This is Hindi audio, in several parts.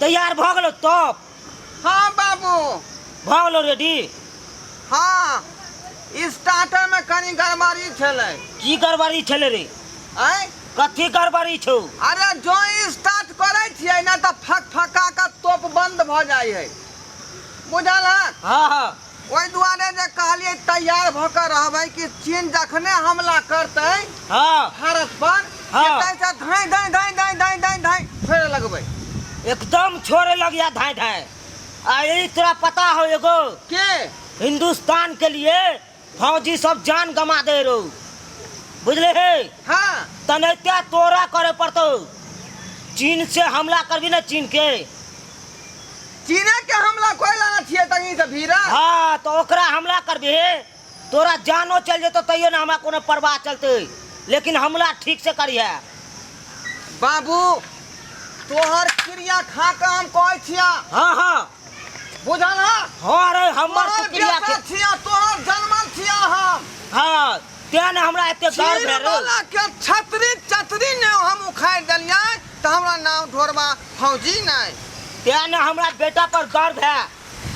तैयार भ गेलो तब? हाँ बाबू भ गेलो रेडी? हाँ स्टार्टर में कनी गड़बड़ी छलै। की गड़बड़ी छले रे? आय कथी गड़बड़ी छौ? अरे जो स्टार्ट करे छियै ना तो फक फका का तोप बंद भ जाय है, बुझल है? हाँ हाँ ओहि दुआरे जे कहलिए तैयार भ के रहबै कि चीन जखने हमला करतै हाँ भारत पर हाँ। से धाई धाई धाई धाई धाई धाई धाई फेर लगबै। एकदम छोड़े लग गया धाए धाए। आ यही तोरा पता हो एगो के हिंदुस्तान के लिए फौजी सब जान गमा दे रो, बुझले है? हाँ तनैत्या तोरा करे पड़तो। चीन से हमला करबी ना, चीन के चीने के हमला कोई लाना छियै तनी से भीरा। हाँ तो ओकरा हमला करबी, तोरा जानो चल जेतो तैयो ना हमरा कोनो परवाह चलते, लेकिन हमला ठीक से करिए। बाबू तोहर क्रिया खा के हम कहै छिया, हाँ हाँ बुझल है? हाँ रे हमर तोहर क्रिया के बेटा छिया, तोहर जन्मल छिया हम। हाँ तें ना हमरा एते गर्व चीन है रे। वाला के छतरी छतरी ने हम उखाड़ देलियै त हमरा नाम ढोरबा फौजी नहीं। तें ना हमरा बेटा पर गर्व है।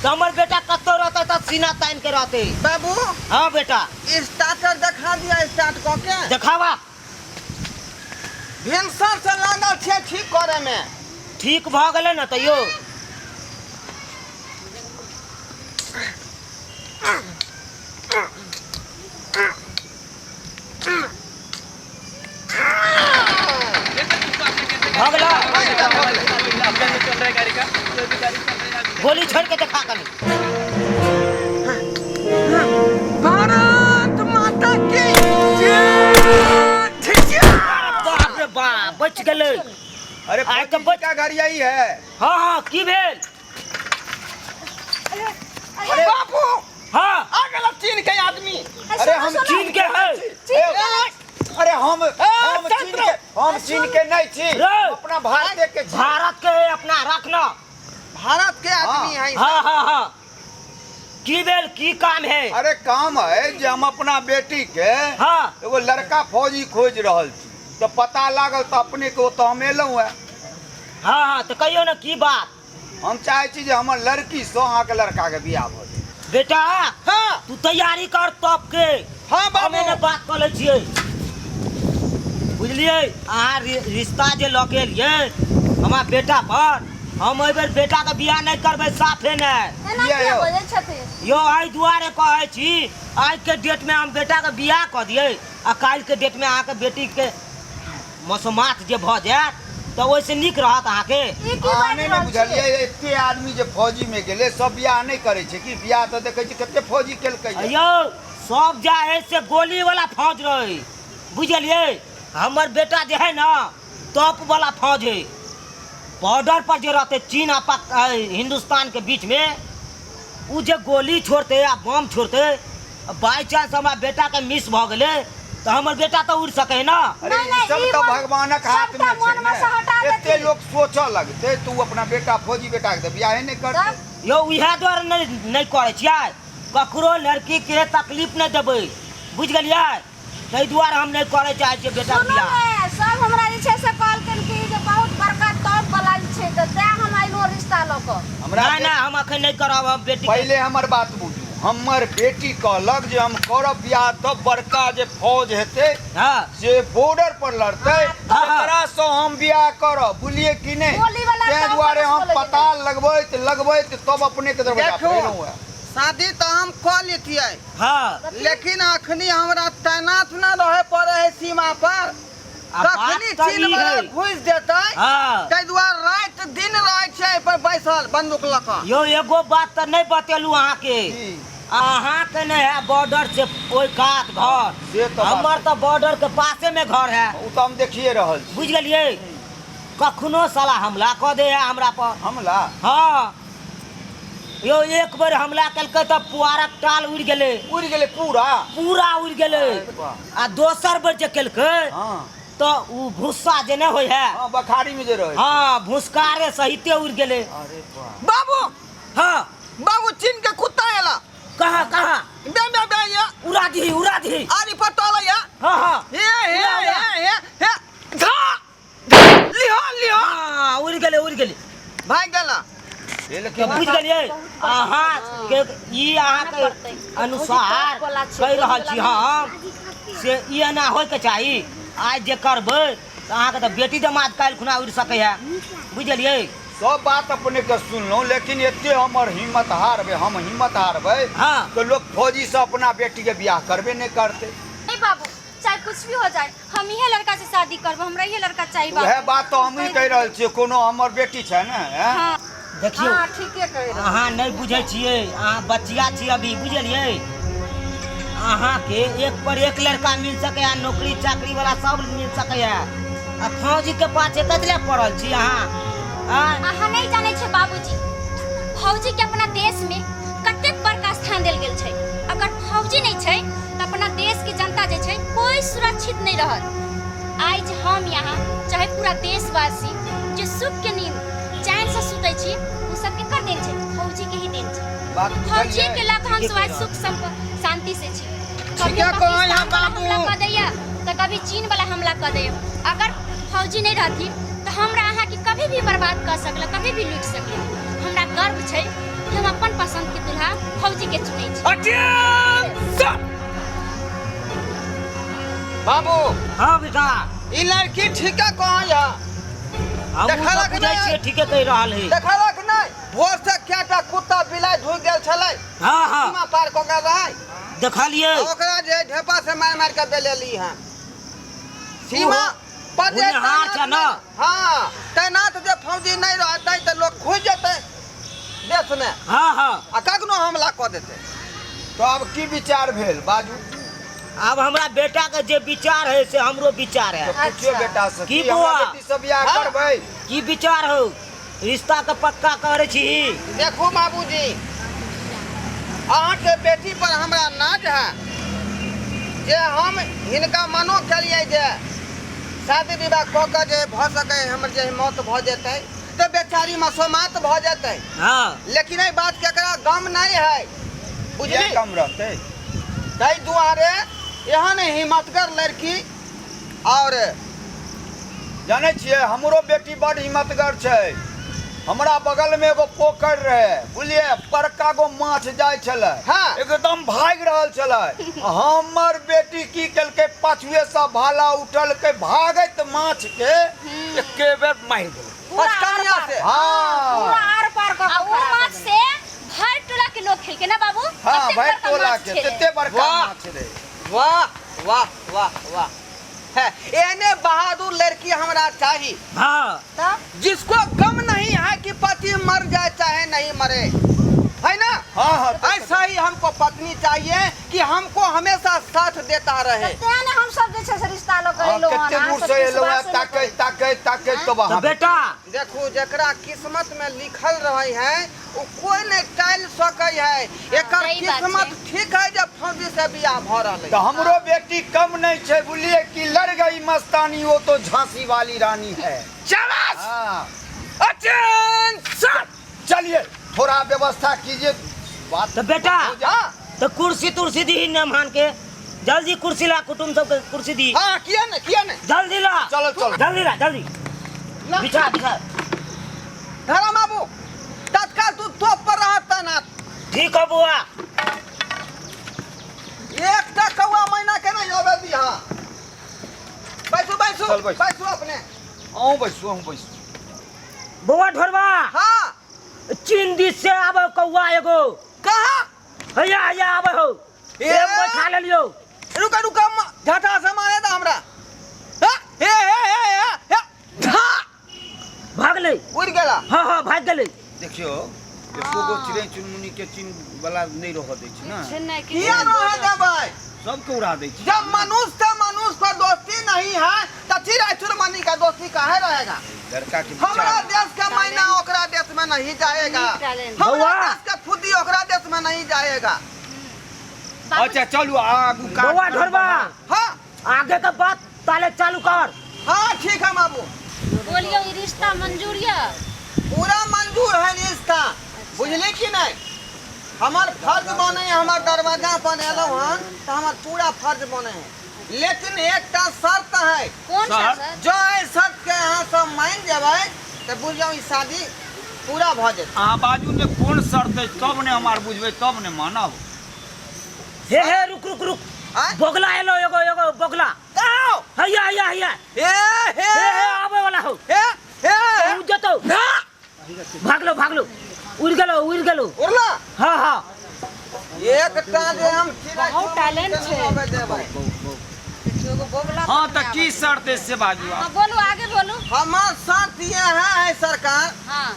तो हमर बेटा कत्तो रहते तो सीना तान के रहते। बाबू हाँ बेटा स्टार्टर दिखा दिया, स्टार्ट क के देखावा। भिनसर से लागल छियै ठीक करे में। ठीक भ गेले ना तैयो? भ गेला? गोली छोड़ के देखा कनी। भारत माता की बाप रे बाप बच गेले। अरे आइ तो क्या गाड़ी आई है? हाँ हाँ की भेल? अरे बाबू हाँ आ गेल चीन के आदमी। अरे हम चीन के है। अरे हम चीन के नहीं छी, रे। अपना भारत के छी। भारत के है अपना रखना। भारत के आदमी है। हाँ हाँ हाँ की भेल, की काम है? अरे काम है जे हम अपना बेटी के हाँ एगो लड़का फौजी खोज रहल छी, तो पता लागल तो अपने को तो हम एलहुँ है। हाँ हाँ तो कहियो ना की बात? हम चाहे छी जे हमर लड़की से अहाँ के लड़का के बियाह भ जाए। बेटा हाँ तू तैयारी कर तब के। हाँ बाबू हमे ने बात कर ले छियै, बुझलिए? अहाँ रिश्ता जे लऽ के एलियै हमार बेटा पर, हम एहि बेर बेटा के बियाह नहीं करबै, साफे नहीं। यो आई दुआरे कहै छी आज के डेट में हम बेटा के बियाह कऽ दियै आ काल्हि के डेट में अहाँ के बेटी के मौसमात जे भऽ जायत तो वैसे नीक रहत अहाँ के। आने ने बुझलिए एते आदमी जे फौजी में गेले सब बियाह नहीं करे छे कि? बियाह तो देखे छी कते फौजी केलकै। यो सब जाए से गोली वाला फौज रहे, बुझलिए? हमर बेटा जे है ना टॉप वाला फौज है। बॉर्डर पर जो रहते चीन आ हिंदुस्तान के बीच में, उ जे गोली छोड़ते आ बम छोड़ते, बाई चांस हमारा बेटा के मिस भ गेले तो हमर बेटा तो उड़ सके ना। अरे ई सब तो भगवानक हाथ में छे। एते लोग सोचऽ लगते तू अपना बेटा फौजी बेटा के बियाह नहीं करते। यो इहे द्वारे नहीं करे छियै, ककरो लड़की के तकलीफ नहीं देबै, बुझ गेलियै? ताहि दुआरे हम नहीं करे चाहे छियै बेटा के बियाह। सब हमरा जे छै से कहलखिन कि जे बहुत बड़का टॉप वाला छै त तें हम आइलो रिश्ता ल क। नहीं नहीं हम अखन नहीं करब। हम बेटी पहले हमर बात बुझू। हमर बेटी कहलक जे हम करब बियाह तब बड़का जे फौज हेते हाँ जे बॉर्डर पर लड़ते तकरा से हम बियाह करब, बुझलिए कि नहीं? गोली वाला ताहि टॉप दुआरे वाला हम बोले पता लगबैत तब अपने के दरवाजा देखो। फेरहुँ है। शादी तो हम कऽ लेतियै, हाँ लेकिन अखनी हमरा तैनात न रहे पड़े है सीमा पर। कखनी बात चीन ई वाला है। घुस देतै, हाँ ताहि दुआरे रात दिन रहे छै पर बैसल बंदूक लऽ कऽ। यो एगो बात तो नहीं बतेलू अहाँ के। जी। अहाँ के नहीं है बॉर्डर से कोई कात घर, से तो हमर तो बॉर्डर के पासे में घर है, उ तो हम देखिए रहल छी। बुझ गेलिए? कखनो साला हमला कऽ दे है हमरा पर। हमला हाँ यो एक बार हमला कलकै तो पुआरक टाल उड़ गेले पूरा। पूरा उड़ गेले। आ दोसर बार जे केलकै हाँ तो उ भूस्सा जे नहीं होय है, हाँ बखारी में जे रहे। हाँ भूसकारे सहिते उड़ गेले। अरे वाह। बाबू हाँ बाबू चीन के कुत्ता एला। कहाँ कहाँ? बे बे बे ये उड़ा दी आरी पटोल ये। हाँ हाँ हे हे हे हे भाग गेला ये के लेकिन बुझ गेलिए अहाँ के ई अहाँ के अनुसार कहि रहल छी हम से ई एना होय के चाही आज जे करबै तऽ अहाँके तऽ बेटी दमाद काल्हि खुना उड़ि सकैए बुझलियै सब बात अपने के सुनलहुँ लेकिन एते हमर हिम्मत हारबे हम हिम्मत हारबै हाँ तो लोग फौजी से अपना बेटी के बियाह करबे नहीं करते। नहीं बाबू चाहे कुछ भी हो जाए हम इहे लड़का से शादी करब हमरा इहे लड़का चाहिए बाबू वह बात तो हम ही कह रहल छियै कोनो हमर बेटी छै ने हैं? हाँ देखियौ हाँ ठीके कहि रहल अहाँ नहि बुझै छियै अहाँ बचिया छी अभी बुझलियै अहाँके एक पर एक लड़का मिल सकैया नौकरी चाकरी वाला सब मिल सकैया आ फौजी के पाछे कतले पड़ल छी अहाँ अहाँ नहीं जाने छे बाबूजी फौजी के अपना देश में कतेक बड़का स्थान देल गेल छै अगर फौजी नहीं छै तो अपना देश के जनता जे छै कोई सुरक्षित नहीं रहत आज हम यहाँ चाहे पूरा देशवासी जे सुख के नींद चैन से सुतै छी उ सब के कर देन छै फौजी के ही देन छै बात फौजी के लग हम ठीके सब सुख शांति से छी ठीके कहो यहाँ बाबू। हमला कर दैया तो कभी चीन वाला हमला कर दैया अगर फौजी नहीं रहती तो हमरा अहाँ के कभी भी बर्बाद कर सकला कभी भी लूट सकले हमरा गर्व छै कि हम अपन पसंद के दुल्हा फौजी के चुनै छी बाबू हाँ बेटा ई लड़की ठीके कहो यहाँ हम देखलक बुझै नहि? छियै ठीके कहि रहल है देखलक नहीं भोर से केटा कुत्ता बिलाई ढुक गेल छलै हाँ हाँ सीमा पार कऽ गेल रहै देखलियै आ ओकरा जे ढेपा से मार के देलेली हैं सीमा पर जे बुनिहार छै न हाँ तैनात जे फौजी नहीं रहतै तो लोग घुस जेतै देश में हाँ हाँ आ कखनो हमला कऽ देतै तो अब की विचार भेल बाजू अब हमरा बेटा के जे विचार है से हमरो विचार है तो पूछियो बेटा से की कि हमरा बौआ? बेटी से बियाह हाँ? करबै की विचार हो रिश्ता के पक्का करे छी देखू बाबूजी अहाँ के बेटी पर हमरा नाज है जे हम हिनका मनो केलिए जे शादी विवाह कऽ के जे भऽ सकै हमर जे मौत भऽ जेतै तो बेचारी मसोमात भऽ जेतै हाँ लेकिन एहि बात केकरा गम नहीं है बियाह बुझली कम रहतै ताहि दुआरे एहन हिम्मतगर लड़की और जानै छियै हमरो बेटी बड़ हिम्मतगर छै हमरा बगल में एगो पोखर रहे बुझलिए बड़का गो माछ जाय छलै हाँ। एकदम भाग रहल छलै हमर बेटी की केलकै पाछुए से भाला उठलकै भागैत माछ के एके बेर मारि देलकै पचकनिया से हाँ आर पार का वो माछ से भर टोला के लोग खेल के ना बाबू हाँ कतेक भाई बड़का टोला माछ के खेले। तते बड़का वाह। माछ रहे वाह वाह वाह वाह है एने बहादुर लड़की हमरा चाहिए हाँ तब जिसको गम नहीं है कि पति मर जाए चाहे नहीं मरे है ना हाँ हाँ ऐसा ही हमको पत्नी चाहिए कि हमको हमेशा साथ देता रहे तेने हम सब जे छै से रिश्ता लो हाँ, कइलो कते दूर से एलो ताकै ताकै ताकै तो तो वहाँ बेटा देखू जकरा किस्मत में लिखल रहे हैं वो कोई नहीं टाइल सकै है एकर सही बात किस्मत छै। ठीक है जब फौजी से बियाह भ रहले तो हमरो बेटी कम नहीं छे बोलिए कि लड़ गई मस्तानी वो तो झांसी वाली रानी है शाबाश हाँ अटेंशन चलिए थोड़ा व्यवस्था कीजिए बात तो बेटा हो जा। हाँ तो कुर्सी तुर्सी दी मेहमान के जल्दी कुर्सी ला कुटुम सबके कुर्सी दी हाँ किया न जल्दी ला चलो चलो जल्दी ला जल्दी बिछा बिछा धरा बाबू तत्काल तू तोप पर रहा तैनात ठीक है बुआ एक तक कौआ महीना के नहीं होवे दी हाँ बैसू बैसू चल बैस। बैसू अपने आहूँ बैसू बुआ ढोरवा हाँ चीन दिस से आबो कौआ एगो कहा हैया हैया आबो हो ए! एक बैठा ले लियो रुका रुका झटा से मारे था हमरा हाँ? हे धा भाग ले उड़ गेला हाँ हाँ भाग गेले देखियो एको गो चिड़ै चुनमुनी के चिन्ह वाला नहीं रह दै छै ना किया रहे देबै सबके उड़ा दै छै जब मनुष्य से मनुष्य को दोस्ती नहीं है तो चिड़ै चुनमुनी का दोस्ती काहे रहेगा लड़का के हमरा विचार देश का मैना ओकरा देश में नहीं जाएगा टैलेंट। हमरा बौआ। देश का फुद्दी ओकरा देश में नहीं जाएगा अच्छा चलू आगू का बुआ ढोरवा हाँ आगे का बात ताले चालू कर हाँ ठीक है बाबू बोलियो ई रिश्ता मंजूर या पूरा मंजूर है रिश्ता बुझली कि नहीं हमार फर्ज बने है हमार दरवाजा पर एलो हन तो हमार पूरा फर्ज बने है लेकिन एक शर्त है कौन सा सर? सर जो है शर्त के यहाँ सब मान जेबै तो बुझ जाओ ई शादी पूरा भऽ जेतै। अहाँ बाजू ने कोन शर्त अछि तब ने हमार बुझबै तब ने मानब। हे रुक रुक रुक आय बोगला एलो एगो एगो बोगला आओ हैया हैया हैया हे हे हे आबे वाला हो हे हे उड़ जतो भागलो उड़ गेलो उड़ला हाँ हाँ एकटा जे हम बहुत टैलेंट छै। अबे देबै। देखियो गो बोगला हाँ तो की शर्त है से बाजू हाँ, आप। बोलू आगे बोलू। हमार शर्त ये है सरकार, हाँ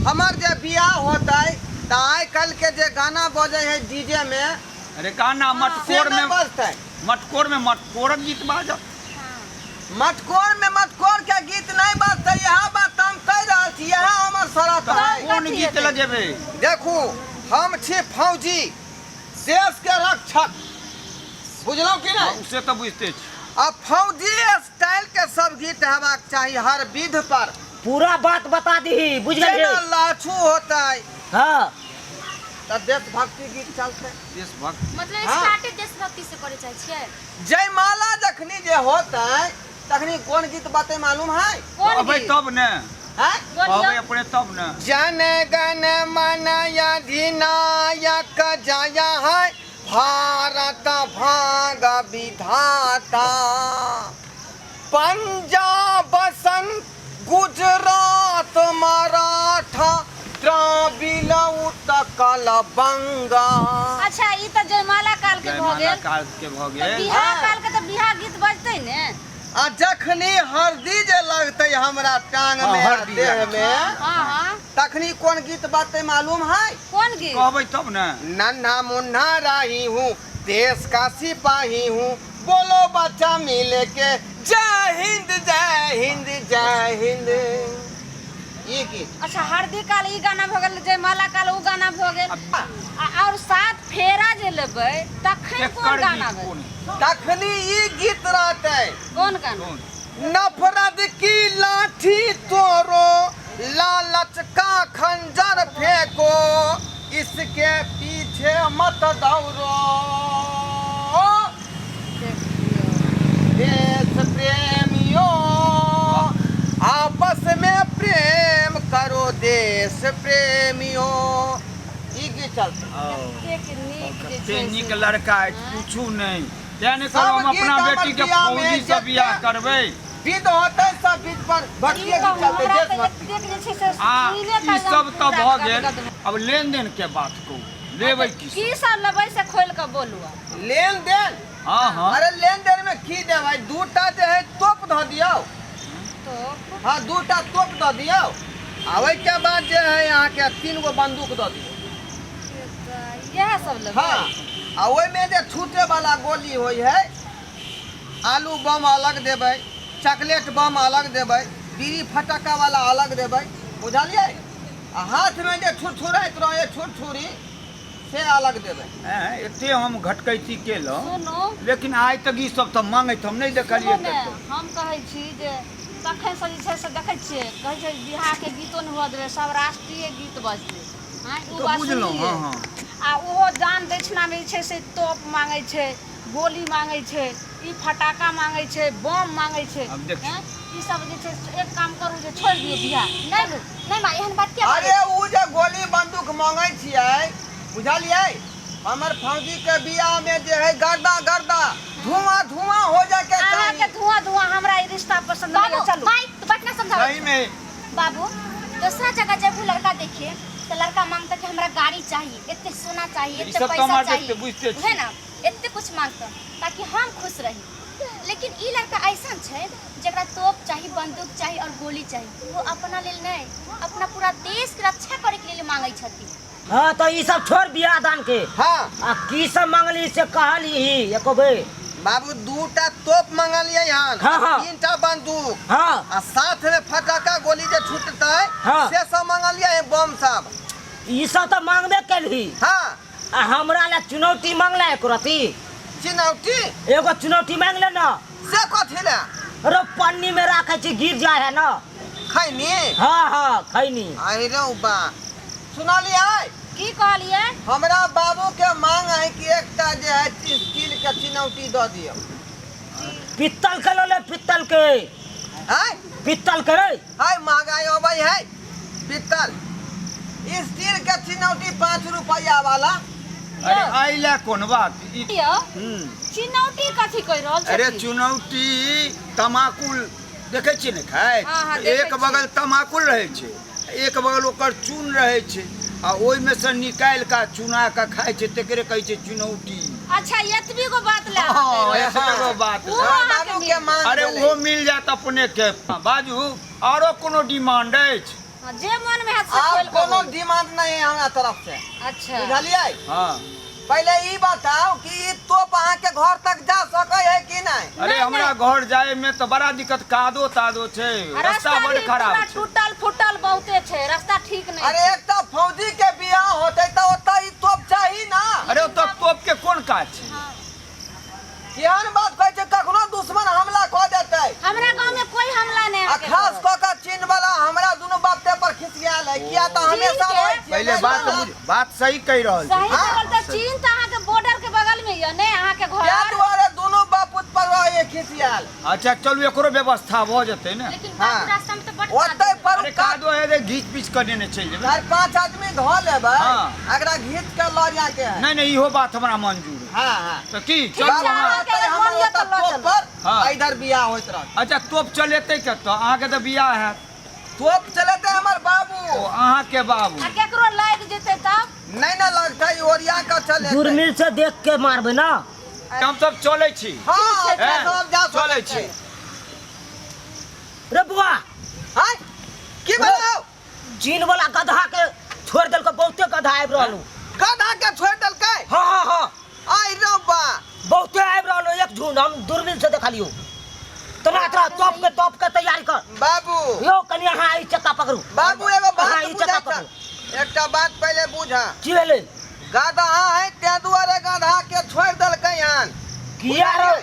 हमार जे बियाह होता है तो आइ कल के जे गाना बजे है डीजे में अरे गाना से मटकोर न में बजतै। मटकोर गीत बाजब। मटकोर के गीत नहीं बजतै। यह बात हम कह रहल छी, यह हमर शर्त तो है। कौन गीत लगेबै? देखू हम छी फौजी, देश के रक्षक, बुझलौ कि नहीं? उसे तो बुझते छी। अब फौजी स्टाइल के सब गीत हेबाक चाहिए हर विध पर। पूरा बात बता दी बुझ जेना गए लाछू होता है हाँ तो देशभक्ति गीत चलते। देशभक्त मतलब हाँ। स्टार्टे देशभक्ति से करे चाहे छियै। जयमाला जखनी जे होता है तखनी कौन गीत बाते मालूम है? कौन अबै गीत? तब ने हैं? अबै बोलियो। अपने तब ने। जन गण मन अधिनायक जय है भारत भाग विधाता, पंजाब संग गुजरात मराठा द्रविड़ उत्कल बंगा। अच्छा ई तो जयमाला काल के भ जयमाला गेल। काल के भ तो गेल। बियाह हाँ। काल के तो बियाह गीत बजतै ने। आ जखनी हरदी जे लगते हमरा टांग हाँ, में हरदी देह लगतै। में हाँ हाँ तखनी कौन गीत बाते मालूम है? कौन गीत? कहबै तब ने। नन्हा मुन्ना रही हूँ, देश का सिपाही हूँ, बोलो बच्चा मिले के जय हिंद जय हिंद जय हिंद। ये गीत अच्छा हरदी काल ई गाना भ गेल, जयमाला काल उ गाना भ गेल। और साथ फेरा जे लेबै तखन कोन एकर गाना गीत बजतै? कोन? तखनी ये गीत रहते। कौन गाना? कोन? नफरत की लाठी तोड़ो, लालच का खंजर फेंको, इसके पीछे मत दौड़ो, देश प्रेमियों आपस में प्रेम करो, देश प्रेमियों। ई गीत चलते। एक नीक जे कते छै नीक से। लड़का है पूछू नहीं। तेने सब कहब हम गीत अपना हमर बेटी के बियाह में फौजी से जते- बियाह करबै। विध होते सब विध पर भक्तिए ई तो गीत चलते। हमरा तो देशभक्ति देख जे छै से आ सीने ई का सब तो पूरा भ गेल। गदगद भऽ अब लेन देन के बात कहू, लेबै की? की सब लेबै से खोल के बोलू आब। लेन देन। हाँ हाँ अरे लेन देन में की देबै? दूटा जे है तोप ध दियो। तो हाँ दूटा तोप द दियो। आ ओहि के बाद जे है यहाँ के 3 गो बंदूक द दियो। यह सब लेबै। हाँ आ ओहि में जे छूटे वाला गोली होई है, आलू बम अलग देबै, चॉकलेट बम अलग देबै, बीड़ी फटक्का वाला अलग देबै, बुझलियै? आ हाथ में जे छुरछुरैत रहे छुरछुरी से अलग देबै। हैं, एते हम घटकैती केलहुँ सुनू लेकिन आइ तक ई सब तो मांगैत हम नहीं देखलिए। सुनू ने, हम कहै छी जे तखन से जे छै से देखै छियै कहै छै बिहार के गीतो नहि हुअ देबै, सब राष्ट्रीय गीत बजतै। हाँ उ तो बात बुझलहुँ। सुनलियै। हाँ हाँ आ ओहो दान दक्षिणा में जे छै से तोप मांगै छै, गोली मांगै छै, ई फटाका मांगै छै, बम मांगै छै। अब देखियौ। हैं? ई सब जे छै से एक काम करू जे छोड़ि दियौ बिहार। नहीं माँ एहन बात क्या अरे उ जे गोली बंदूक मांगै छियै, बुझलियै? हमर फौजी के बियाह में जे है गर्दा गर्दा धुआं धुआं हो जाए के अहाँ के चाहिए। धुआं हमरा ई रिश्ता पसंद नहीं है। चलू भाई तू पटना समझाओ। सही में बाबू दूसरा जगह जब वो लड़का देखिए तो लड़का मांगता कि हमरा गाड़ी चाहिए, इतने सोना चाहिए, ये इतने सब तो पैसा हमारे चाहिए, देखते बुझते छी। है ना, इतने कुछ मांगता ताकि हम खुश रही। लेकिन ई लड़का ऐसा छै जकरा तोप चाहिए, बंदूक चाहिए और गोली चाहिए, वो अपना लेल नहीं अपना पूरा देश के रक्षा करे के लिए मांगे छथि। हाँ तो ये सब छोड़ बियाह दान के हाँ आ की सब मांगली से कहली ही एको बे। बाबू दूटा तोप मंगलिए यहाँ, हाँ, हाँ। 3टा बंदूक हाँ आ साथ में फटाका गोली जे छूटते हाँ। से सब मंगलिए बम सब। ये सब तो मांगबे कैलही। हाँ आ हमरा ले चुनौती मांगला एको रती। चिनौती एगो चुनौती मांग ले ना, से कथी ले? अरे पन्नी में रखे छी गिर जाए है ना। खैनी हाँ हाँ खैनी। अरे बा सुनलिए? की कहलियै? हमरा बाबू के मांग है कि एकटा जे है स्टील के चिनौती द दियो। पित्तल के लो ले, पित्तल के। है पित्तल के रे। है महंगाई होबै है पित्तल। स्टील के चिनौटी 5 रुपया वाला। अरे आइला कोन बात यो हम्म। चिनौटी कथी कह रहल अरे छी चुनौती तमाकुल देखे छियै ने खाय हाँ, देखै एक छी। बगल तमाकुल रहे छै एक बगल ओकर चून रहे छै आ ओहि में से निकाल का चुना का खाय छै तेकरे कहै छै चुनौती। अच्छा एतबी को बात ले हाँ, ऐसे एगो बात वो है। अहाँके बाबू के मान अरे गेलै। वो मिल जात अपने के बाजू आरो कोनो डिमांड अछि? हाँ, जे मन में है से आब खोल कोनो के डिमांड नहीं है हमरा तरफ से, अच्छा बुझलियै? हाँ पहले ई बताओ कि ई तोप अहाँ के घर तक जा सकै है कि नहीं? अरे हमरा घर जाए में तो बड़ा दिक्कत कादो तादो छै रास्ता बड़ खराब छै। टूटल फूटल बहुते छै रास्ता ठीक नहीं अरे एक तो फौजी के बियाह होते तो ओतै ई तोप चाही ना। अरे तो तोप के कोन काज छै? केहन बात कहै छै कखनो दुश्मन हमला कऽ देतै हमरा गांव में कोई हमला नहीं आ खास कऽ के चीन वाला हमरा दुनू बाप पे पर खिसियाल है किया तो हमेशा चीन के? रहै छियै। पहले बात बुझ बात सही कह रहल छै। सही हाँ। बोल तो चीन तो अहाँ के बॉर्डर के बगल में ये ने अहाँ के क्या घर दुआरे दुनू बाप पर रहै खिसियाल अच्छा चलू एकरो व्यवस्था भ जेतै ने। लेकिन हाँ। बाबू रास्ता में तो बड़ ओतै पर अरे कादो है रे घीच पीच कर देने चल जेबै। 4-5 आदमी धो लेबै हाँ। एकरा घीच के लऽ जा के है। नहीं नहीं इहो बात हमरा मंजूर है। हां हां तो की ठीक चलू छै, अहाँ। अहाँ के हमर मन ये तो ओतऽ लऽ तोप चलू। पर हाँ। इधर बियाह होइत रहत। अच्छा तोप चलेतै कतऽ अहाँके तऽ बियाह हैत तोप चलेते हमर ओ बाबू अहाँके बाबू आ केकरो लाग जेतै तब नहीं ना लगतै ओरिया के चले दूरबीन से देख के मारबे ना। हम सब चलै छी। हां हैं? सब जा चलै छी। रे बुआ हां की बताओ चीन वाला गधा के छोड़ देल के बहुते गधा आबि रहलू। गधा के छोड़ देलकै हाँ हाँ हाँ आई रो बा बहुते आबि रहलू एक झुंड हम दूरबीन से देखलियो। तना तोरा तोप के तैयारी कर। बाबू यो कनी अहाँ ई चक्का पकड़ू। बाबू एगो हाँ, बात ई बुझा चक्का छ। पकड़ू। एकटा बात पहले बुझा की भेलै? गधा है ते दुआरे गधा के छोड़ देलकै हन किया रे?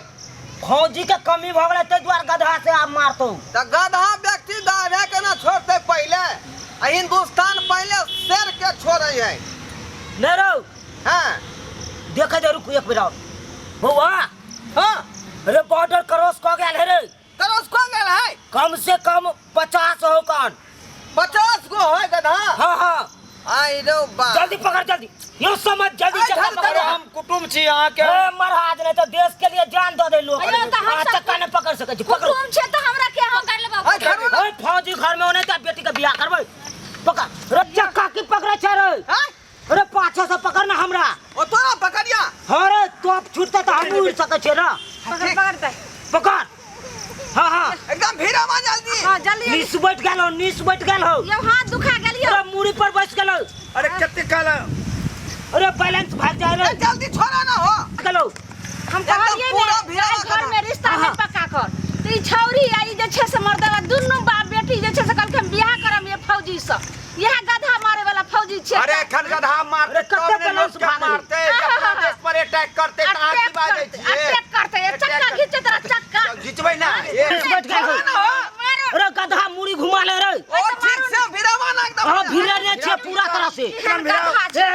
फौजी के कमी भ गेलै ताहि दुआरे गधा से आब मारतौ। त गधा व्यक्ति गाढ़े के ना छोड़ते पहले आ हिंदुस्तान पहले शेर के छोड़े है। नहीं रहो हां देखे दे रुक एक मिनट बउआ। हां अरे बॉर्डर क्रॉस क गेल है रे। क्रॉस को गेल है कम से कम 50 हो कान। 50 गो है गधा। हाँ हाँ आई रो बा जल्दी पकड़ जल्दी यो समझ जल्दी अरे चक्का धर, पकड़। धर, हम कुटुम छी अहाँके। ए महाराज ने तो देश के लिए जान दे दे लोग। अरे तो हम हाँ, सब- चक्का नहीं पकड़ सके छी पकड़ो। हुकुम छै तो हमरा के हम कर ले बाबू आई धरू ना ओए फौजी घर में होने तो बेटी का बियाह करबै। पकड़ रे चक्का की पकड़े छ रे। हां अरे पाछे से पकड़ना हमरा। ओ तोरा पकड़िया हाँ रे तोप छूटते तो हम उड़ सके छे ना। ठीक। पकड़ दे पकड़। हाँ हाँ एकदम भीड़ा में जल्दी हां जल्दी नीस बैठ गेल हो नीस बैठ गेल हो। ये हाथ दुखा गेलियो अरे मुड़ी पर बैठ गेल हो। अरे कते काल अरे बैलेंस भाग जाए रे। ए, जल्दी छोड़ा ना हो चलो हम एकदम कहलिए पूरा ने भिड़ा घर गधा। में रिश्ता हाँ। नहीं पक्का कर तो ई छौरी आई जे छै से मर्दवा दुन्नु बाप बेटी जे छै से कल के हम बियाह करम ये फौजी से यह गधा मारे वाला फौजी छै अरे खन गधा मारते अरे कते तब ने बैलेंस लोग के भागल। मारते अपना देश पर अटैक करते त अहाँ की बाजै छियै? अटैक करते ये चक्का खींचे तेरा चक्का घिचबै ना ए नीस बैठ गेल हो। मारो अरे गधा मुड़ी घुमा ले रे। ओ ठीक से भीड़ा में ना एकदम हाँ भिड़े ने छे पूरा तरह से। गधा छै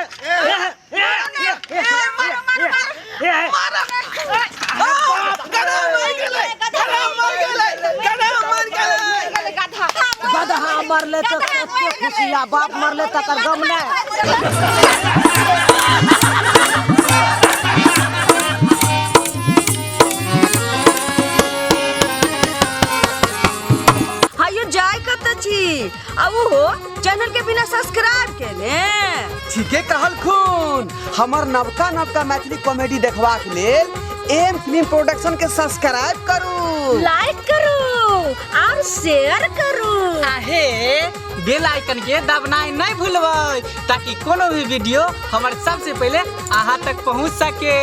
मारो मारो मारो गधा मर गेलै गधा मर गेलै गधा मर गेलै गधा गधा मरले तो कते खुशिया बाप मरले तकर गम नहीं। हायो जाय कत छी आ वो चैनल के बिना सब्सक्राइब केने ठीके कहलखुन हमर नवका नवका मैथिली कॉमेडी देखबाक लेल एम फिल्म प्रोडक्शन के सब्सक्राइब करू लाइक करू और शेयर करू आहे बेल आइकन के दबनाइ नहीं भूलबै ताकि कोनो भी वीडियो हमारे सबसे पहले अहाँ तक पहुंच सके।